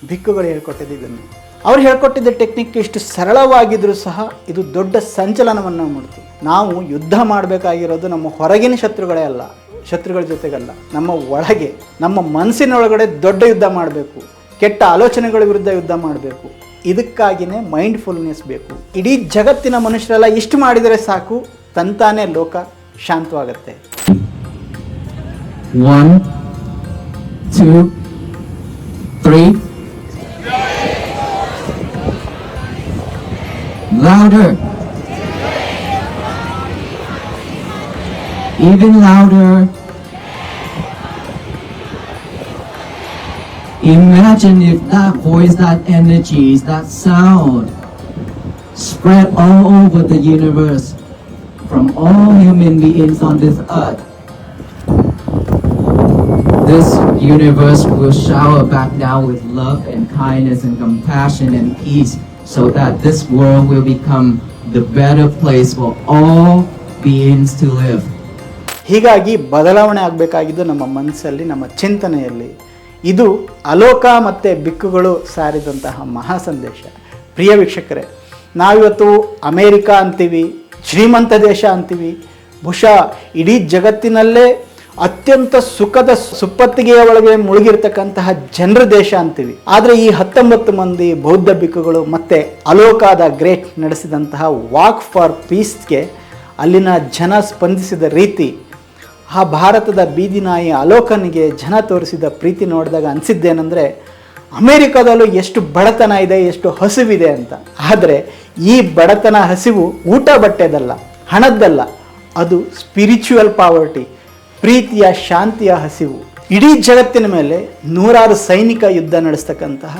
ಬಿಕ್ಕುಗಳು ಹೇಳ್ಕೊಟ್ಟಿದ್ದು ಇದನ್ನು. ಅವ್ರು ಹೇಳ್ಕೊಟ್ಟಿದ್ದ ಟೆಕ್ನಿಕ್ ಇಷ್ಟು ಸರಳವಾಗಿದ್ದರೂ ಸಹ ಇದು ದೊಡ್ಡ ಸಂಚಲನವನ್ನು ಮೂಡಿತು. ನಾವು ಯುದ್ಧ ಮಾಡಬೇಕಾಗಿರೋದು ನಮ್ಮ ಹೊರಗಿನ ಶತ್ರುಗಳೇ ಅಲ್ಲ, ಶತ್ರುಗಳ ಜೊತೆಗಲ್ಲ, ನಮ್ಮ ಒಳಗೆ, ನಮ್ಮ ಮನಸ್ಸಿನೊಳಗಡೆ ದೊಡ್ಡ ಯುದ್ಧ ಮಾಡಬೇಕು. ಕೆಟ್ಟ ಆಲೋಚನೆಗಳ ವಿರುದ್ಧ ಯುದ್ಧ ಮಾಡಬೇಕು. ಇದಕ್ಕಾಗಿಯೇ ಮೈಂಡ್ಫುಲ್ನೆಸ್ ಬೇಕು. ಇಡೀ ಜಗತ್ತಿನ ಮನುಷ್ಯರೆಲ್ಲ ಇಷ್ಟು ಮಾಡಿದರೆ ಸಾಕು, ತಂತಾನೇ ಲೋಕ ಶಾಂತವಾಗುತ್ತೆ. 1 2 3 Louder. Even louder. Imagine if that voice, that energy, that sound spread all over the universe from all human beings on this earth. This universe will shower back down with love and kindness and compassion and peace, so that this world will become the better place for all beings to live. ಹೀಗಾಗಿ ಬದಲಾವಣೆ ಆಗಬೇಕಾಗಿದ್ದು ನಮ್ಮ ಮನಸ್ಸಲ್ಲಿ, ನಮ್ಮ ಚಿಂತನೆಯಲ್ಲಿ. ಇದು ಅಲೋಕ ಮತ್ತು ಬಿಕ್ಕುಗಳು ಸಾರಿದಂತಹ ಮಹಾ ಸಂದೇಶ. ಪ್ರಿಯ ವೀಕ್ಷಕರೇ, ನಾವಿವತ್ತು ಅಮೇರಿಕ ಅಂತೀವಿ, ಶ್ರೀಮಂತ ದೇಶ ಅಂತೀವಿ, ಬಹುಶಃ ಇಡೀ ಜಗತ್ತಿನಲ್ಲೇ ಅತ್ಯಂತ ಸುಖದ ಸುಪ್ಪತ್ತಿಗೆಯ ಒಳಗೆ ಮುಳುಗಿರ್ತಕ್ಕಂತಹ ಜನರ ದೇಶ ಅಂತೀವಿ. ಆದರೆ ಈ 19 ಮಂದಿ ಬೌದ್ಧ ಬಿಕ್ಕುಗಳು ಮತ್ತು ಅಲೋಕಾದ ಗ್ರೇಟ್ ನಡೆಸಿದಂತಹ ವಾಕ್ ಫಾರ್ ಪೀಸ್ಗೆ ಅಲ್ಲಿನ ಜನ ಸ್ಪಂದಿಸಿದ ರೀತಿ, ಆ ಭಾರತದ ಬೀದಿ ನಾಯಿ ಅಲೋಕನಿಗೆ ಜನ ತೋರಿಸಿದ ಪ್ರೀತಿ ನೋಡಿದಾಗ ಅನಿಸಿದ್ದೇನೆಂದರೆ, ಅಮೇರಿಕಾದಲ್ಲೂ ಎಷ್ಟು ಬಡತನ ಇದೆ, ಎಷ್ಟು ಹಸಿವಿದೆ ಅಂತ. ಆದರೆ ಈ ಬಡತನ, ಹಸಿವು ಊಟ ಬಟ್ಟೆದಲ್ಲ, ಹಣದ್ದಲ್ಲ, ಅದು ಸ್ಪಿರಿಚುವಲ್ ಪಾವರ್ಟಿ, ಪ್ರೀತಿಯ, ಶಾಂತಿಯ ಹಸಿವು. ಇಡೀ ಜಗತ್ತಿನ ಮೇಲೆ ನೂರಾರು ಸೈನಿಕ ಯುದ್ಧ ನಡೆಸ್ತಕ್ಕಂತಹ,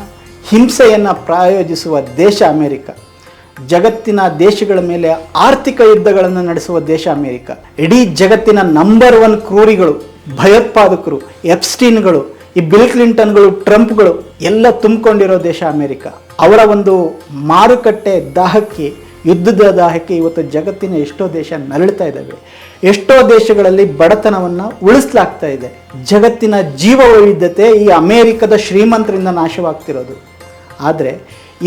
ಹಿಂಸೆಯನ್ನು ಪ್ರಾಯೋಜಿಸುವ ದೇಶ ಅಮೇರಿಕ. ಜಗತ್ತಿನ ದೇಶಗಳ ಮೇಲೆ ಆರ್ಥಿಕ ಯುದ್ಧಗಳನ್ನು ನಡೆಸುವ ದೇಶ ಅಮೇರಿಕ. ಇಡೀ ಜಗತ್ತಿನ ನಂಬರ್ 1 ಕ್ರೂರಿಗಳು, ಭಯೋತ್ಪಾದಕರು, ಎಪ್ಸ್ಟೀನ್ಗಳು, ಈ ಬಿಲ್ ಕ್ಲಿಂಟನ್ಗಳು, ಟ್ರಂಪ್ಗಳು ಎಲ್ಲ ತುಂಬಿಕೊಂಡಿರೋ ದೇಶ ಅಮೇರಿಕ. ಅವರ ಒಂದು ಮಾರುಕಟ್ಟೆ ದಾಹಕ್ಕೆ, ಯುದ್ಧದ ದಾಹಕ್ಕೆ ಇವತ್ತು ಜಗತ್ತಿನ ಎಷ್ಟೋ ದೇಶ ನರಳ್ತಾ ಇದ್ದಾವೆ. ಎಷ್ಟೋ ದೇಶಗಳಲ್ಲಿ ಬಡತನವನ್ನು ಉಳಿಸಲಾಗ್ತಾ ಇದೆ. ಜಗತ್ತಿನ ಜೀವ ವೈವಿಧ್ಯತೆ ಈ ಅಮೇರಿಕದ ಶ್ರೀಮಂತರಿಂದ ನಾಶವಾಗ್ತಿರೋದು. ಆದರೆ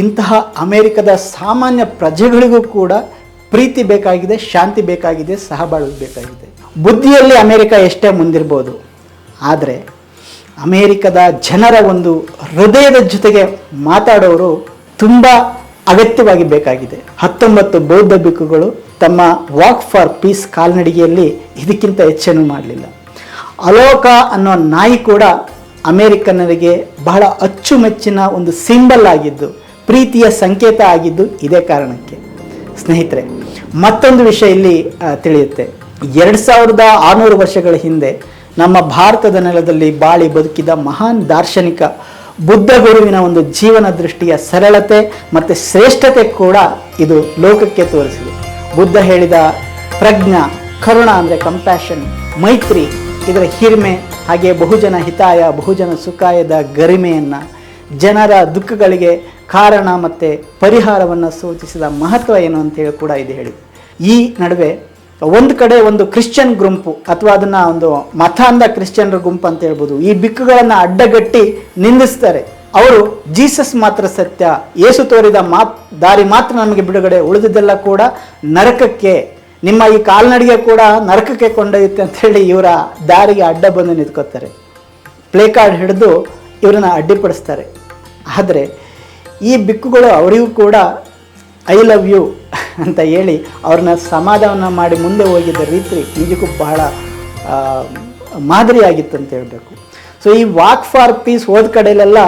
ಇಂತಹ ಅಮೇರಿಕದ ಸಾಮಾನ್ಯ ಪ್ರಜೆಗಳಿಗೂ ಕೂಡ ಪ್ರೀತಿ ಬೇಕಾಗಿದೆ, ಶಾಂತಿ ಬೇಕಾಗಿದೆ, ಸಹಬಾಳ್ವೆ ಬೇಕಾಗಿದೆ. ಬುದ್ಧಿಯಲ್ಲಿ ಅಮೇರಿಕ ಎಷ್ಟೇ ಮುಂದಿರ್ಬೋದು, ಆದರೆ ಅಮೇರಿಕದ ಜನರ ಒಂದು ಹೃದಯದ ಜೊತೆಗೆ ಮಾತಾಡೋರು ತುಂಬ ಅಗತ್ಯವಾಗಿ ಬೇಕಾಗಿದೆ. 19 ಬೌದ್ಧ ಬಿಕ್ಕುಗಳು ತಮ್ಮ ವಾಕ್ ಫಾರ್ ಪೀಸ್ ಕಾಲ್ನಡಿಗೆಯಲ್ಲಿ ಇದಕ್ಕಿಂತ ಹೆಚ್ಚೇನೂ ಮಾಡಲಿಲ್ಲ. ಅಲೋಕ ಅನ್ನೋ ನಾಯಿ ಕೂಡ ಅಮೇರಿಕನ್ನರಿಗೆ ಬಹಳ ಅಚ್ಚುಮೆಚ್ಚಿನ ಒಂದು ಸಿಂಬಲ್ ಆಗಿದ್ದು, ಪ್ರೀತಿಯ ಸಂಕೇತ ಆಗಿದ್ದು ಇದೇ ಕಾರಣಕ್ಕೆ. ಸ್ನೇಹಿತರೆ, ಮತ್ತೊಂದು ವಿಷಯ ಇಲ್ಲಿ ತಿಳಿಯುತ್ತೆ. 2600 ವರ್ಷಗಳ ಹಿಂದೆ ನಮ್ಮ ಭಾರತದ ನೆಲದಲ್ಲಿ ಬಾಳಿ ಬದುಕಿದ ಮಹಾನ್ ದಾರ್ಶನಿಕ ಬುದ್ಧ ಗುರುವಿನ ಒಂದು ಜೀವನ ದೃಷ್ಟಿಯ ಸರಳತೆ ಮತ್ತು ಶ್ರೇಷ್ಠತೆ ಕೂಡ ಇದು ಲೋಕಕ್ಕೆ ತೋರಿಸಿದೆ. ಬುದ್ಧ ಹೇಳಿದ ಪ್ರಜ್ಞಾ, ಕರುಣ ಅಂದರೆ ಕಂಪ್ಯಾಷನ್, ಮೈತ್ರಿ ಇದರ ಹಿರಿಮೆ, ಹಾಗೆ ಬಹುಜನ ಹಿತಾಯ ಬಹುಜನ ಸುಖಾಯದ ಗರಿಮೆಯನ್ನು, ಜನರ ದುಃಖಗಳಿಗೆ ಕಾರಣ ಮತ್ತು ಪರಿಹಾರವನ್ನು ಸೂಚಿಸಿದ ಮಹತ್ವ ಏನು ಅಂತೇಳಿ ಕೂಡ ಇದು ಹೇಳಿದೆ. ಈ ನಡುವೆ ಒಂದು ಕಡೆ ಒಂದು ಕ್ರಿಶ್ಚಿಯನ್ ಗುಂಪು, ಅಥವಾ ಅದನ್ನು ಒಂದು ಮತಾಂಧ ಕ್ರಿಶ್ಚಿಯನ್ರ ಗುಂಪು ಅಂತ ಹೇಳ್ಬೋದು, ಈ ಬಿಕ್ಕುಗಳನ್ನು ಅಡ್ಡಗಟ್ಟಿ ನಿಂದಿಸ್ತಾರೆ. ಅವರು ಜೀಸಸ್ ಮಾತ್ರ ಸತ್ಯ, ಯೇಸು ತೋರಿದ ದಾರಿ ಮಾತ್ರ ನಮಗೆ ಬಿಡುಗಡೆ, ಉಳಿದಿದ್ದೆಲ್ಲ ಕೂಡ ನರಕಕ್ಕೆ, ನಿಮ್ಮ ಈ ಕಾಲ್ನಡಿಗೆ ಕೂಡ ನರಕಕ್ಕೆ ಕೊಂಡೊಯ್ಯುತ್ತೆ ಅಂಥೇಳಿ ಇವರ ದಾರಿಗೆ ಅಡ್ಡ ಬಂದು ನಿಂತ್ಕೋತಾರೆ. ಪ್ಲೇ ಕಾರ್ಡ್ ಹಿಡಿದು ಇವರನ್ನು ಅಡ್ಡಿಪಡಿಸ್ತಾರೆ. ಆದರೆ ಈ ಬಿಕ್ಕುಗಳು ಅವರಿಗೂ ಕೂಡ ಐ ಲವ್ ಯು ಅಂತ ಹೇಳಿ ಅವ್ರನ್ನ ಸಮಾಧಾನ ಮಾಡಿ ಮುಂದೆ ಹೋಗಿದ್ದ ರೀತಿ ನಿಜಕ್ಕೂ ಬಹಳ ಮಾದರಿಯಾಗಿತ್ತು ಅಂತ ಹೇಳಬೇಕು. ಸೊ ಈ ವಾಕ್ ಫಾರ್ ಪೀಸ್ ಹೋದ ಕಡೆಯಲ್ಲೆಲ್ಲ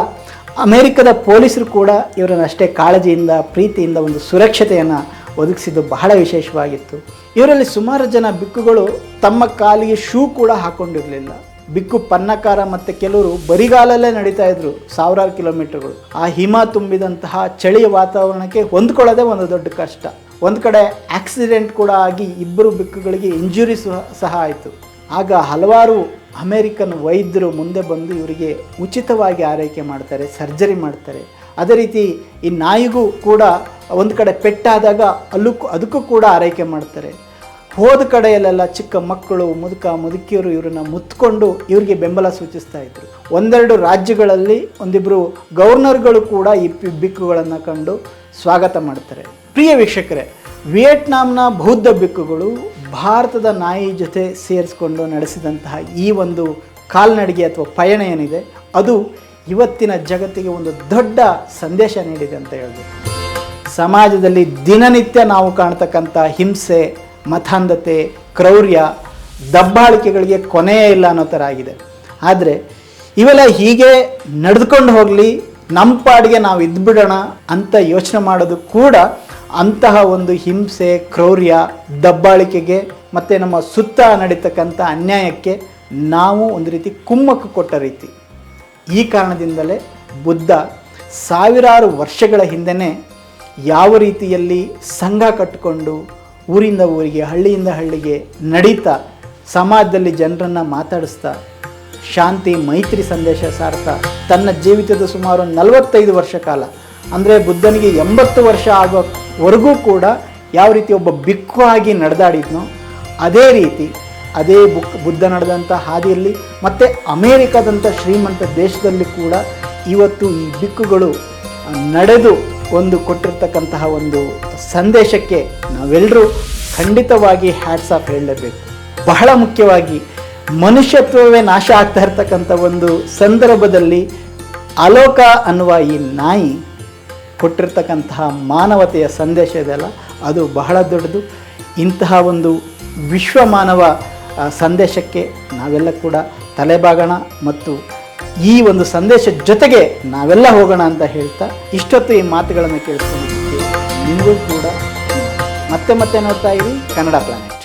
ಅಮೇರಿಕದ ಪೊಲೀಸರು ಕೂಡ ಇವರನ್ನು ಅಷ್ಟೇ ಕಾಳಜಿಯಿಂದ, ಪ್ರೀತಿಯಿಂದ ಒಂದು ಸುರಕ್ಷತೆಯನ್ನು ಒದಗಿಸಿದ್ದು ಬಹಳ ವಿಶೇಷವಾಗಿತ್ತು. ಇವರಲ್ಲಿ ಸುಮಾರು ಜನ ಬಿಕ್ಕುಗಳು ತಮ್ಮ ಕಾಲಿಗೆ ಶೂ ಕೂಡ ಹಾಕ್ಕೊಂಡಿರಲಿಲ್ಲ. ಬಿಕ್ಕು ಪನ್ನಕಾರ ಮತ್ತು ಕೆಲವರು ಬರಿಗಾಲಲ್ಲೇ ನಡೀತಾ ಇದ್ರು ಸಾವಿರಾರು ಕಿಲೋಮೀಟರ್ಗಳು. ಆ ಹಿಮ ತುಂಬಿದಂತಹ ಚಳಿಯ ವಾತಾವರಣಕ್ಕೆ ಹೊಂದ್ಕೊಳ್ಳೋದೇ ಒಂದು ದೊಡ್ಡ ಕಷ್ಟ. ಒಂದು ಕಡೆ ಆಕ್ಸಿಡೆಂಟ್ ಕೂಡ ಆಗಿ ಇಬ್ಬರು ಬಿಕ್ಕುಗಳಿಗೆ ಇಂಜುರಿ ಸಹ ಆಯಿತು. ಆಗ ಹಲವಾರು ಅಮೇರಿಕನ್ ವೈದ್ಯರು ಮುಂದೆ ಬಂದು ಇವರಿಗೆ ಉಚಿತವಾಗಿ ಆರೈಕೆ ಮಾಡ್ತಾರೆ, ಸರ್ಜರಿ ಮಾಡ್ತಾರೆ. ಅದೇ ರೀತಿ ಈ ನಾಯಿಗೂ ಕೂಡ ಒಂದು ಕಡೆ ಪೆಟ್ಟಾದಾಗ ಅದಕ್ಕೂ ಕೂಡ ಆರೈಕೆ ಮಾಡ್ತಾರೆ. ಹೋದ ಕಡೆಯಲ್ಲೆಲ್ಲ ಚಿಕ್ಕ ಮಕ್ಕಳು, ಮುದುಕಿಯರು ಇವರನ್ನು ಮುತ್ಕೊಂಡು ಇವರಿಗೆ ಬೆಂಬಲ ಸೂಚಿಸ್ತಾ ಇದ್ರು. ಒಂದೆರಡು ರಾಜ್ಯಗಳಲ್ಲಿ ಒಂದಿಬ್ಬರು ಗವರ್ನರ್ಗಳು ಕೂಡ ಈ ಬಿಕ್ಕುಗಳನ್ನು ಕಂಡು ಸ್ವಾಗತ ಮಾಡ್ತಾರೆ. ಪ್ರಿಯ ವೀಕ್ಷಕರೇ, ವಿಯೆಟ್ನಾಂನ ಬೌದ್ಧ ಬಿಕ್ಕುಗಳು ಭಾರತದ ನಾಯಿ ಜೊತೆ ಸೇರಿಸ್ಕೊಂಡು ನಡೆಸಿದಂತಹ ಈ ಒಂದು ಕಾಲ್ನಡಿಗೆ ಅಥವಾ ಪಯಣ ಏನಿದೆ, ಅದು ಇವತ್ತಿನ ಜಗತ್ತಿಗೆ ಒಂದು ದೊಡ್ಡ ಸಂದೇಶ ನೀಡಿದೆ ಅಂತ ಹೇಳ್ಬೋದು. ಸಮಾಜದಲ್ಲಿ ದಿನನಿತ್ಯ ನಾವು ಕಾಣ್ತಕ್ಕಂಥ ಹಿಂಸೆ, ಮತಾಂಧತೆ, ಕ್ರೌರ್ಯ, ದಬ್ಬಾಳಿಕೆಗಳಿಗೆ ಕೊನೆಯೇ ಇಲ್ಲ ಅನ್ನೋ ಥರ ಆಗಿದೆ. ಆದರೆ ಇವೆಲ್ಲ ಹೀಗೆ ನಡೆದುಕೊಂಡು ಹೋಗಲಿ, ನಮ್ಮ ಪಾಡಿಗೆ ನಾವು ಇದ್ಬಿಡೋಣ ಅಂತ ಯೋಚನೆ ಮಾಡೋದು ಕೂಡ ಅಂತಹ ಒಂದು ಹಿಂಸೆ, ಕ್ರೌರ್ಯ, ದಬ್ಬಾಳಿಕೆಗೆ ಮತ್ತು ನಮ್ಮ ಸುತ್ತ ನಡೀತಕ್ಕಂಥ ಅನ್ಯಾಯಕ್ಕೆ ನಾವು ಒಂದು ರೀತಿ ಕುಮ್ಮಕ್ಕು ಕೊಟ್ಟ ರೀತಿ. ಈ ಕಾರಣದಿಂದಲೇ ಬುದ್ಧ ಸಾವಿರಾರು ವರ್ಷಗಳ ಹಿಂದೆಯೇ ಯಾವ ರೀತಿಯಲ್ಲಿ ಸಂಘ ಕಟ್ಟಿಕೊಂಡು ಊರಿಂದ ಊರಿಗೆ, ಹಳ್ಳಿಯಿಂದ ಹಳ್ಳಿಗೆ ನಡೀತಾ ಸಮಾಜದಲ್ಲಿ ಜನರನ್ನು ಮಾತಾಡಿಸ್ತಾ ಶಾಂತಿ, ಮೈತ್ರಿ ಸಂದೇಶ ಸಾರ್ತಾ ತನ್ನ ಜೀವಿತದ ಸುಮಾರು 45 ವರ್ಷ ಕಾಲ, ಅಂದರೆ ಬುದ್ಧನಿಗೆ 80 ವರ್ಷ ಆಗೋವರೆಗೂ ಕೂಡ ಯಾವ ರೀತಿ ಒಬ್ಬ ಬಿಕ್ಕು ಆಗಿ ನಡೆದಾಡಿದ್ನೋ ಅದೇ ರೀತಿ ಬುದ್ಧ ನಡೆದಂಥ ಹಾದಿಯಲ್ಲಿ ಮತ್ತು ಅಮೇರಿಕಾದಂಥ ಶ್ರೀಮಂತ ದೇಶದಲ್ಲಿ ಕೂಡ ಇವತ್ತು ಈ ಬಿಕ್ಕುಗಳು ನಡೆದು ಒಂದು ಕೊಟ್ಟಿರ್ತಕ್ಕಂತಹ ಒಂದು ಸಂದೇಶಕ್ಕೆ ನಾವೆಲ್ಲರೂ ಖಂಡಿತವಾಗಿ ಹ್ಯಾಟ್ಸ್ ಆಫ್ ಹೇಳಲೇಬೇಕು. ಬಹಳ ಮುಖ್ಯವಾಗಿ ಮನುಷ್ಯತ್ವವೇ ನಾಶ ಆಗ್ತಾ ಇರ್ತಕ್ಕಂಥ ಒಂದು ಸಂದರ್ಭದಲ್ಲಿ ಅಲೋಕ ಅನ್ನುವ ಈ ನಾಯಿ ಕೊಟ್ಟಿರ್ತಕ್ಕಂತಹ ಮಾನವತೆಯ ಸಂದೇಶ ಇದೆಯಲ್ಲ, ಅದು ಬಹಳ ದೊಡ್ಡದು. ಇಂತಹ ಒಂದು ವಿಶ್ವ ಮಾನವ ಸಂದೇಶಕ್ಕೆ ನಾವೆಲ್ಲ ಕೂಡ ತಲೆಬಾಗೋಣ ಮತ್ತು ಈ ಒಂದು ಸಂದೇಶದ ಜೊತೆಗೆ ನಾವೆಲ್ಲ ಹೋಗೋಣ ಅಂತ ಹೇಳ್ತಾ ಇಷ್ಟೊತ್ತು ಈ ಮಾತುಗಳನ್ನು ಕೇಳಿಸ್ಕೊಂಡಿದ್ದಕ್ಕೆ ನಿಮಗೂ ಕೂಡ ಮತ್ತೆ ನೋಡ್ತಾ ಇರಿ ಕನ್ನಡ ಪ್ಲಾನೆಟ್.